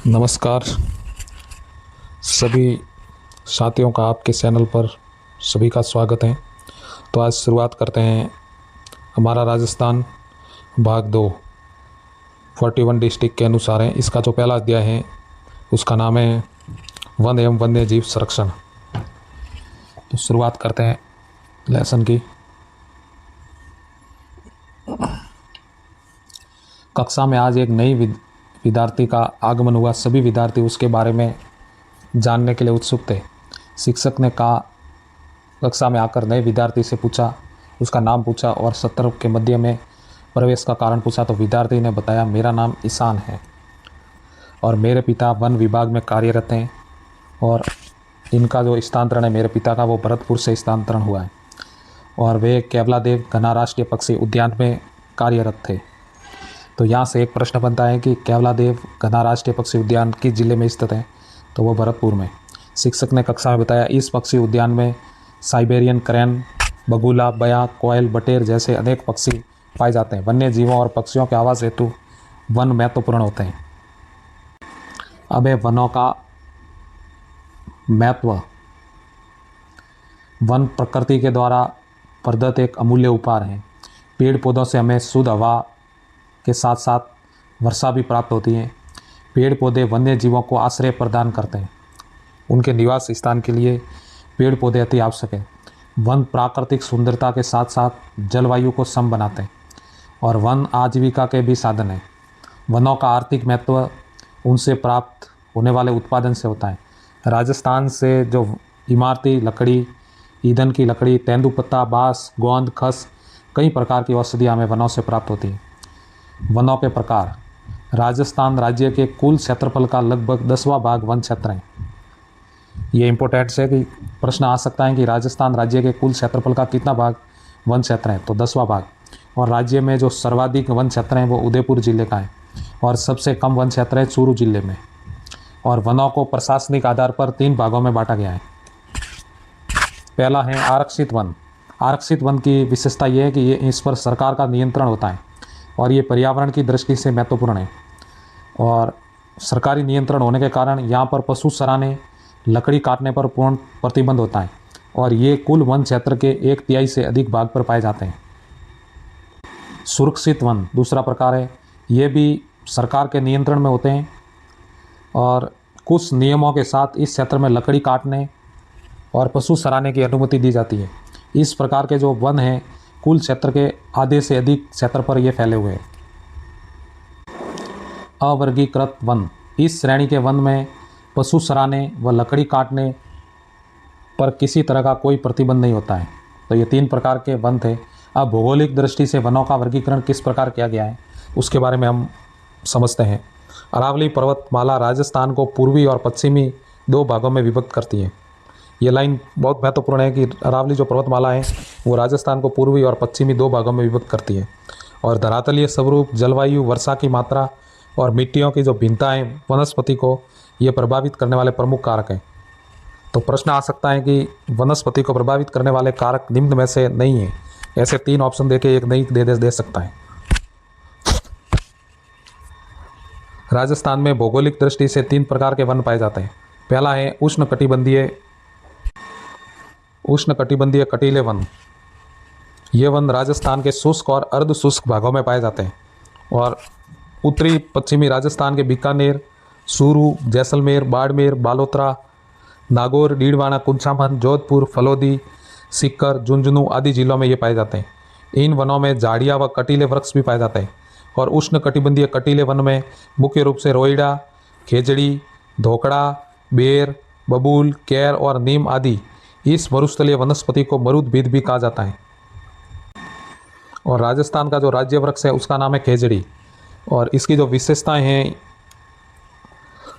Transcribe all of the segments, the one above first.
नमस्कार सभी साथियों का आपके चैनल पर सभी का स्वागत है। तो आज शुरुआत करते हैं हमारा राजस्थान भाग 2 41 डिस्ट्रिक्ट के अनुसार है। इसका जो पहला अध्याय है उसका नाम है वन एवं वन्य जीव संरक्षण। तो शुरुआत करते हैं लेसन की। कक्षा में आज एक नई विद्यार्थी का आगमन हुआ। सभी विद्यार्थी उसके बारे में जानने के लिए उत्सुक थे। शिक्षक ने कहा, कक्षा में आकर नए विद्यार्थी से पूछा, उसका नाम पूछा और सत्र के मध्य में प्रवेश का कारण पूछा। तो विद्यार्थी ने बताया, मेरा नाम ईशान है और मेरे पिता वन विभाग में कार्यरत हैं और इनका जो स्थानांतरण है मेरे पिता का वो भरतपुर से स्थानांतरण हुआ है और वे केवलादेव घना राष्ट्रीय पक्षी उद्यान में कार्यरत थे। तो यहाँ से एक प्रश्न बनता है कि केवलादेव घना राष्ट्रीय पक्षी उद्यान किस जिले में स्थित है? तो वो भरतपुर में। शिक्षक ने कक्षा में बताया, इस पक्षी उद्यान में साइबेरियन क्रेन, बगुला, बया, कोयल, बटेर जैसे अनेक पक्षी पाए जाते हैं। वन्य जीवों और पक्षियों के आवास हेतु वन महत्वपूर्ण होते हैं। अब है वनों का महत्व। वन प्रकृति के द्वारा प्रदत्त एक अमूल्य उपहार है। पेड़ पौधों से हमें शुद्ध हवा के साथ साथ वर्षा भी प्राप्त होती है। पेड़ पौधे वन्य जीवों को आश्रय प्रदान करते हैं। उनके निवास स्थान के लिए पेड़ पौधे अति आवश्यक है। वन प्राकृतिक सुंदरता के साथ साथ जलवायु को सम बनाते हैं और वन आजीविका के भी साधन है। वनों का आर्थिक महत्व उनसे प्राप्त होने वाले उत्पादन से होता है। राजस्थान से जो इमारती लकड़ी, ईंधन की लकड़ी, तेंदुपत्ता, बांस, गोंद, खस, कई प्रकार की औषधियाँ हमें वनों से प्राप्त होती हैं। वनों के प्रकार। राजस्थान राज्य के कुल क्षेत्रफल का लगभग 10वां भाग वन क्षेत्र है। ये इंपॉर्टेंट है कि प्रश्न आ सकता है कि राजस्थान राज्य के कुल क्षेत्रफल का कितना भाग वन क्षेत्र है? तो 10वां भाग। और राज्य में जो सर्वाधिक वन क्षेत्र हैं वो उदयपुर जिले का है और सबसे कम वन क्षेत्र है चूरू जिले में। और वनों को प्रशासनिक आधार पर 3 भागों में बांटा गया है। पहला है आरक्षित वन। आरक्षित वन की विशेषता ये है कि ये इस पर सरकार का नियंत्रण होता है और ये पर्यावरण की दृष्टि से महत्वपूर्ण है। और सरकारी नियंत्रण होने के कारण यहाँ पर पशु सराहने, लकड़ी काटने पर पूर्ण प्रतिबंध होता है और ये कुल वन क्षेत्र के 1/3 से अधिक भाग पर पाए जाते हैं। सुरक्षित वन दूसरा प्रकार है। ये भी सरकार के नियंत्रण में होते हैं और कुछ नियमों के साथ इस क्षेत्र में लकड़ी काटने और पशु सराहने की अनुमति दी जाती है। इस प्रकार के जो वन हैं कुल क्षेत्र के आधे से अधिक क्षेत्र पर ये फैले हुए हैं। अवर्गीकृत वन। इस श्रेणी के वन में पशु सराहने व लकड़ी काटने पर किसी तरह का कोई प्रतिबंध नहीं होता है। तो ये 3 प्रकार के वन थे। अब भौगोलिक दृष्टि से वनों का वर्गीकरण किस प्रकार किया गया है उसके बारे में हम समझते हैं। अरावली पर्वतमाला राजस्थान को पूर्वी और पश्चिमी 2 भागों में विभक्त करती है। ये लाइन बहुत महत्वपूर्ण है कि अरावली जो पर्वतमाला है वो राजस्थान को पूर्वी और पश्चिमी 2 भागों में विभक्त करती है। और धरातलीय स्वरूप, जलवायु, वर्षा की मात्रा और मिट्टियों की जो भिन्नताएं वनस्पति को ये प्रभावित करने वाले प्रमुख कारक हैं। तो प्रश्न आ सकता है कि वनस्पति को प्रभावित करने वाले कारक निम्न में से नहीं है। ऐसे 3 ऑप्शन देके एक नहीं दे सकता है। राजस्थान में भौगोलिक दृष्टि से 3 प्रकार के वन पाए जाते हैं। पहला है उष्णकटिबंधीय कटीले वन। ये वन राजस्थान के शुष्क और अर्ध शुष्क भागों में पाए जाते हैं और उत्तरी पश्चिमी राजस्थान के बीकानेर, चूरू, जैसलमेर, बाड़मेर, बालोतरा, नागौर, डीडवाना, कुंचामन, जोधपुर, फलोदी, सीकर, झुंझुनू आदि जिलों में ये पाए जाते हैं। इन वनों में झाड़ियाँ व कटीले वृक्ष भी पाए जाते हैं। और उष्णकटिबंधीय कटीले वन में मुख्य रूप से रोइडा, खेजड़ी, धोकड़ा, बेर, बबूल, कैर और नीम आदि इस मरुस्थलीय वनस्पति को मरुदभिद भी कहा जाता है। और राजस्थान का जो राज्य वृक्ष है उसका नाम है खेजड़ी। और इसकी जो विशेषताएं हैं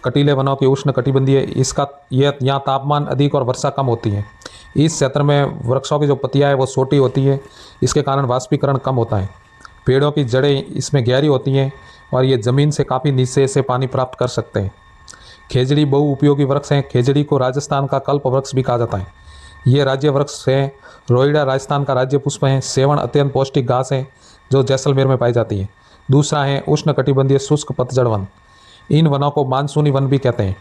कटीले वनों की उष्णकटिबंधीय, इसका यहाँ तापमान अधिक और वर्षा कम होती है। इस क्षेत्र में वृक्षों की जो पत्तियाँ है वो छोटी होती है, इसके कारण वाष्पीकरण कम होता है। पेड़ों की जड़ें इसमें गहरी होती हैं और ये ज़मीन से काफ़ी नीचे से पानी प्राप्त कर सकते हैं। खेजड़ी बहुउपयोगी वृक्ष हैं। खेजड़ी को राजस्थान का कल्प वृक्ष भी कहा जाता है। ये राज्य वृक्ष है। रोइडा राजस्थान का राज्य पुष्प है। सेवण अत्यंत पौष्टिक घास है जो जैसलमेर में पाई जाती है। दूसरा है उष्णकटिबंधीय शुष्क पतझड़ वन। इन वनों को मानसूनी वन भी कहते हैं।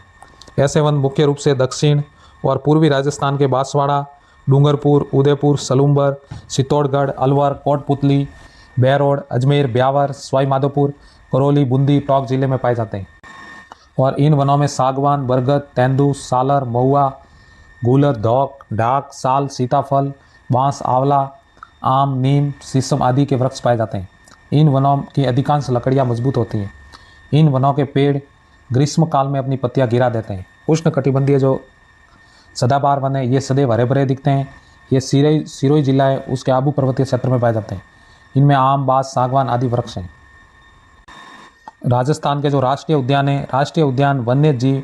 ऐसे वन मुख्य रूप से दक्षिण और पूर्वी राजस्थान के बांसवाड़ा, डूंगरपुर, उदयपुर, सलूम्बर, चित्तौड़गढ़, अलवर, कोटपुतली, बहरोड, अजमेर, ब्यावर, सवाई माधोपुर, करौली, बूंदी, टोंक जिले में पाए जाते हैं। और इन वनों में सागवान, बरगद, तेंदू, सालर, महुआ, गूलर, धौक, ढाक, साल, सीताफल, बांस, आंवला, आम, नीम, शीशम आदि के वृक्ष पाए जाते हैं। इन वनों की अधिकांश लकड़ियां मजबूत होती हैं। इन वनों के पेड़ ग्रीष्म काल में अपनी पत्तियां गिरा देते हैं। उष्णकटिबंधीय जो सदाबहार वन है ये सदैव हरे भरे दिखते हैं। ये सिरोही जिला है, उसके आबू पर्वतीय क्षेत्र में पाए जाते हैं। इनमें आम, बांस, सागवान आदि वृक्ष हैं। राजस्थान के जो राष्ट्रीय उद्यान है, राष्ट्रीय उद्यान वन्य जीव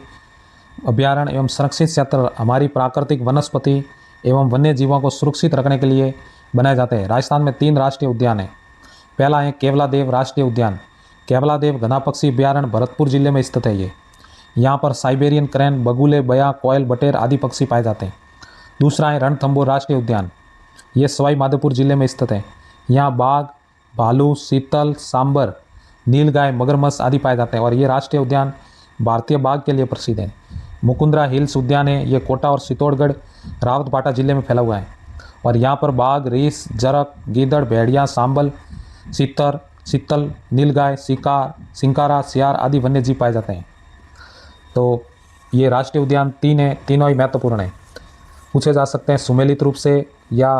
अभ्यारण्य एवं संरक्षित क्षेत्र हमारी प्राकृतिक वनस्पति एवं वन्य जीवों को सुरक्षित रखने के लिए बनाए जाते हैं। राजस्थान में 3 राष्ट्रीय उद्यान हैं। पहला है केवलादेव राष्ट्रीय उद्यान। केवलादेव घना पक्षी अभ्यारण्य भरतपुर जिले में स्थित है। यहाँ पर साइबेरियन क्रैन, बगुले, बया, कोयल, बटेर आदि पक्षी पाए जाते हैं। दूसरा है रणथंभौर राष्ट्रीय उद्यान। ये सवाई माधोपुर जिले में स्थित है। यहाँ बाघ, भालू, चीतल, सांबर, नीलगाय, मगरमच्छ आदि पाए जाते हैं। और ये राष्ट्रीय उद्यान भारतीय बाघ के लिए प्रसिद्ध है। मुकुंदरा हिल्स उद्यान है, ये कोटा और चित्तौड़गढ़, रावतबाटा जिले में फैला हुआ है। और यहाँ पर बाघ, रीछ, जरक, गीदड़, भेड़िया, सांबल, चीतल, नीलगाय, सिंकारा, सियार आदि वन्य जीव पाए जाते हैं। तो ये राष्ट्रीय उद्यान 3 है, तीनों ही महत्वपूर्ण है। पूछे जा सकते हैं सुमेलित रूप से या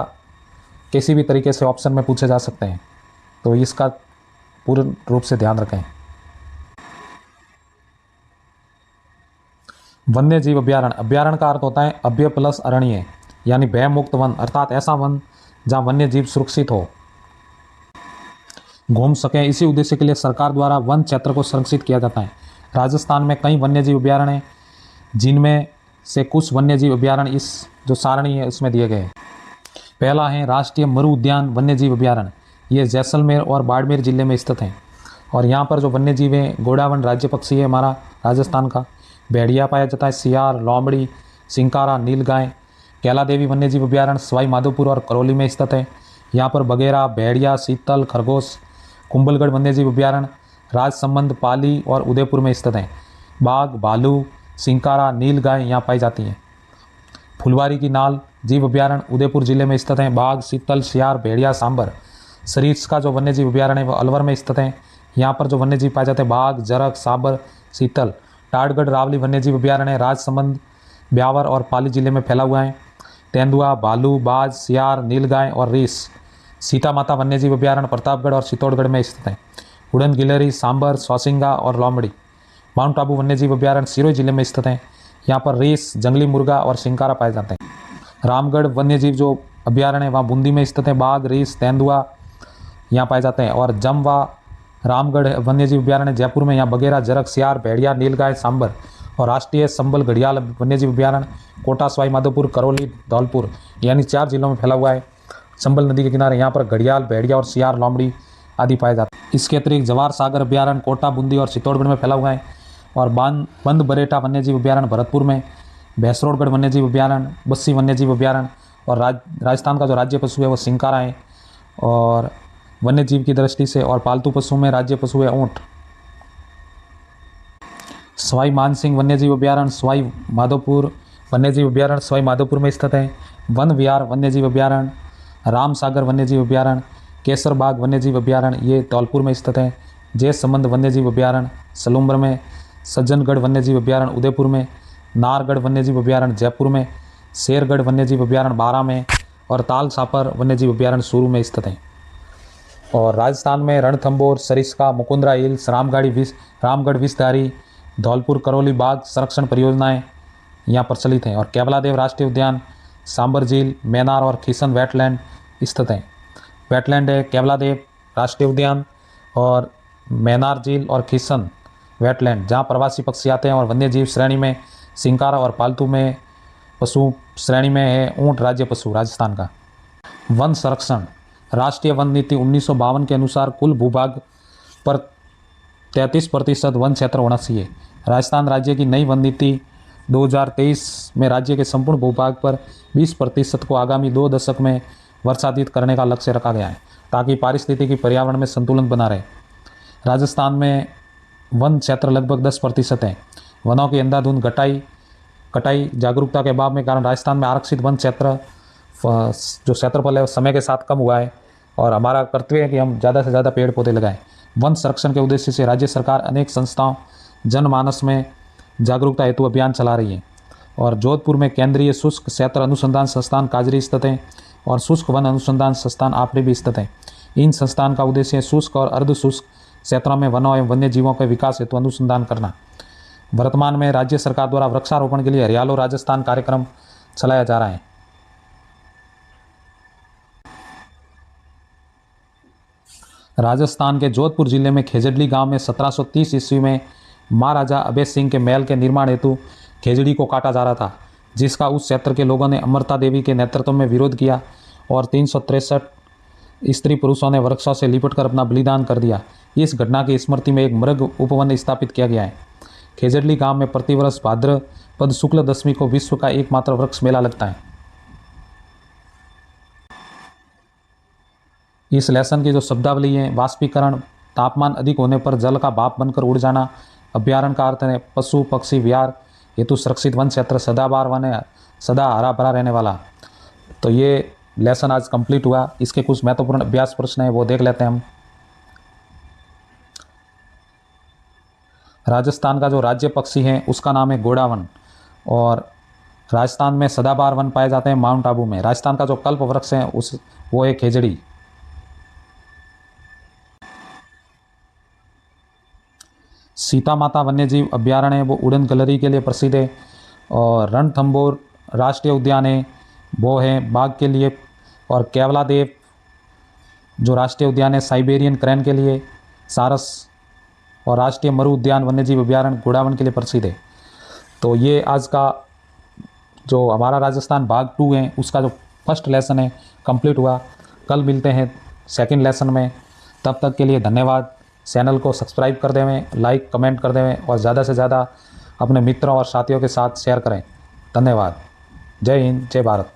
किसी भी तरीके से ऑप्शन में पूछे जा सकते हैं, तो इसका पूर्ण रूप से ध्यान रखें। वन्य जीव अभ्यारण्य, अभ्यारण्य का अर्थ होता है अभ्य प्लस अरण्य, यानी भय मुक्त वन, अर्थात ऐसा वन जहाँ वन्य जीव सुरक्षित हो, घूम सकें। इसी उद्देश्य के लिए सरकार द्वारा वन क्षेत्र को संरक्षित किया जाता है। राजस्थान में कई वन्यजीव अभ्यारण्य हैं, जिनमें से कुछ वन्यजीव अभ्यारण्य इस जो सारणी है उसमें दिए गए हैं। पहला है राष्ट्रीय मरु उद्यान वन्यजीव अभ्यारण्य। ये जैसलमेर और बाड़मेर जिले में स्थित हैं। और यहाँ पर जो वन्यजीव हैं, गोडावन राज्य पक्षी है हमारा राजस्थान का, भेड़िया पाया जाता है, सियार, लोमड़ी, सिंकारा, नीलगाय। कैलादेवी वन्यजीव अभ्यारण्य सवाई माधोपुर और करौली में स्थित है। यहाँ पर बगेरा, भेड़िया, चीतल, खरगोश। कुंभलगढ़ वन्यजीव अभ्यारण्य राजसमंद, पाली और उदयपुर में स्थित है। बाघ, भालू, सिंकारा, नीलगाय यहाँ पाई जाती हैं। फुलवारी की नाल जीव अभ्यारण्य उदयपुर जिले में स्थित है। बाघ, चीतल, सियार, भेड़िया, सांबर। सरीस का जो वन्यजीव अभ्यारण्य है वह अलवर में स्थित है। यहाँ पर जो वन्यजीव पाए जाते हैं बाघ, जरक, सांबर, चीतल। टाटगढ़ रावली वन्यजीव अभ्यारण्य राजसमंद, ब्यावर और पाली जिले में फैला हुआ है। तेंदुआ, भालू, बाज, सियार, नीलगाय और रीस। सीता माता वन्यजीव अभ्यारण्य प्रतापगढ़ और चित्तौड़गढ़ में स्थित है। उड़न गिलहरी, सांबर, सौसिंगा और लोमड़ी। माउंट आबू वन्यजीव अभ्यारण्य सिरोही जिले में स्थित है। यहाँ पर रीस, जंगली मुर्गा और सिंकारा पाए जाते हैं। रामगढ़ वन्यजीव जो अभ्यारण्य है वहाँ बूंदी में स्थित है। बाघ, रीस, तेंदुआ यहाँ पाए जाते हैं। और जमवा रामगढ़ वन्यजीव अभ्यारण्य जयपुर में, यहाँ बगेरा, जरक, सियार, भेड़िया, नीलगाय, सांबर। और राष्ट्रीय संबल घड़ियाल वन्यजीव अभ्यारण्य कोटा, सवाई माधोपुर, करौली, धौलपुर यानी 4 जिलों में फैला हुआ है। संबल नदी के किनारे यहाँ पर घड़ियाल, भेड़िया और सियार, लोमड़ी आदि पाए जाते हैं। इसके अतिरिक्त जवार सागर अभ्यारण्य कोटा, बूंदी और चित्तौड़गढ़ में फैला हुआ है। और बंद बरेटा वन्यजीव अभ्यारण्य भरतपुर में। भैंसरोडगढ़ वन्यजीव अभ्यारण्य, बस्सी वन्यजीव अभ्यारण्य। और राजस्थान का जो राज्य पशु है वो सिंकारा है। और वन्यजीव की दृष्टि से और पालतू पशु में राज्य पशु है ऊँट। सवाई मानसिंह वन्यजीव अभ्यारण्य सवाई माधोपुर वन्यजीव अभ्यारण्य सवाई माधोपुर में स्थित है। वन विहार वन्यजीव अभ्यारण्य, राम सागर वन्यजीव अभ्यारण्य, केसरबाग वन्यजीव अभ्यारण्य ये धौलपुर में स्थित है। जयसमंद वन्यजीव अभ्यारण्य सलूम्बर में। सज्जनगढ़ वन्यजीव अभ्यारण्य उदयपुर में। नारगढ़ वन्यजीव अभ्यारण्य जयपुर में। शेरगढ़ वन्यजीव अभ्यारण्य बारा में। और ताल सापर वन्यजीव अभ्यारण्य चूरू में स्थित है। और राजस्थान में रणथंभौर, सरिस्का, मुकुंदरा हिल्स, रामगढ़ विषधारी, धौलपुर करौली बाघ संरक्षण परियोजनाएं यहाँ प्रचलित हैं। और केवलादेव राष्ट्रीय उद्यान, सांबर झील, मैनार और खीसन वेटलैंड स्थित हैं। वेटलैंड है केवलादेव राष्ट्रीय उद्यान और मैनार झील और खीसन वेटलैंड जहाँ प्रवासी पक्षी आते हैं। और वन्यजीव श्रेणी में सिंकारा और पालतू में पशु श्रेणी में है ऊँट राज्य पशु राजस्थान का। वन संरक्षण, राष्ट्रीय वन नीति 1952 के अनुसार कुल भूभाग पर 33% वन क्षेत्र होना चाहिए। राजस्थान राज्य की नई वन नीति 2023 में राज्य के संपूर्ण भूभाग पर 20% को आगामी 2 दशक में वर्षातीत करने का लक्ष्य रखा गया है ताकि पारिस्थितिकी पर्यावरण में संतुलन बना रहे। राजस्थान में वन क्षेत्र लगभग 10% है। वनों की अंधाधुंध कटाई जागरूकता के अभाव में कारण राजस्थान में आरक्षित वन क्षेत्र जो क्षेत्रफल है वो समय के साथ कम हुआ है और हमारा कर्तव्य है कि हम ज़्यादा से ज़्यादा पेड़ पौधे लगाएं। वन संरक्षण के उद्देश्य से राज्य सरकार अनेक संस्थाओं जनमानस में जागरूकता हेतु अभियान चला रही है और जोधपुर में केंद्रीय शुष्क क्षेत्र अनुसंधान संस्थान काजरी स्थित है और शुष्क वन अनुसंधान संस्थान आपरे भी स्थित है। इन संस्थान का उद्देश्य शुष्क और अर्ध शुष्क क्षेत्रों में वनों एवं वन्य जीवों के विकास हेतु अनुसंधान करना। वर्तमान में राज्य सरकार द्वारा वृक्षारोपण के लिए हरियालो राजस्थान कार्यक्रम चलाया जा रहा है। राजस्थान के जोधपुर जिले में खेजड़ी गांव में 1730 ईस्वी में महाराजा अभय सिंह के महल के निर्माण हेतु खेजड़ी को काटा जा रहा था, जिसका उस क्षेत्र के लोगों ने अमृता देवी के नेतृत्व में विरोध किया और 363 स्त्री पुरुषों ने वृक्षों से लिपटकर अपना बलिदान कर दिया। इस घटना की स्मृति में एक मृग उपवन स्थापित किया गया है। खेजड़ी गांव में प्रतिवर्ष भाद्रपद शुक्ल दशमी को विश्व का एकमात्र वृक्ष मेला लगता है। इस लेसन की जो शब्दावली है, वाष्पीकरण, तापमान अधिक होने पर जल का भाप बनकर उड़ जाना, अभ्यारण्य का अर्थ है पशु पक्षी विहार हेतु सुरक्षित वन क्षेत्र, सदाबहार वन है, सदा हरा भरा रहने वाला। तो ये लेसन आज कंप्लीट हुआ। इसके कुछ महत्वपूर्ण अभ्यास प्रश्न है वो देख लेते हैं हम। राजस्थान का जो राज्य पक्षी है उसका नाम है घोड़ा वन और राजस्थान में सदाबहार वन पाए जाते हैं माउंट आबू में। राजस्थान का जो कल्प वृक्ष है वो है खेजड़ी। सीता माता वन्यजीव अभ्यारण्य है वो उड़न गलरी के लिए प्रसिद्ध है और रणथंभौर राष्ट्रीय उद्यान है वो है बाघ के लिए और केवलादेव जो राष्ट्रीय उद्यान है साइबेरियन क्रैन के लिए, सारस और राष्ट्रीय मरु उद्यान वन्यजीव अभ्यारण्य घोड़ावन के लिए प्रसिद्ध है। तो ये आज का जो हमारा राजस्थान भाग 2 है उसका जो फर्स्ट लेसन है कंप्लीट हुआ। कल मिलते हैं सेकंड लेसन में। तब तक के लिए धन्यवाद। चैनल को सब्सक्राइब कर देवें, लाइक कमेंट कर देवें और ज़्यादा से ज़्यादा अपने मित्रों और साथियों के साथ शेयर करें। धन्यवाद। जय हिंद, जय भारत।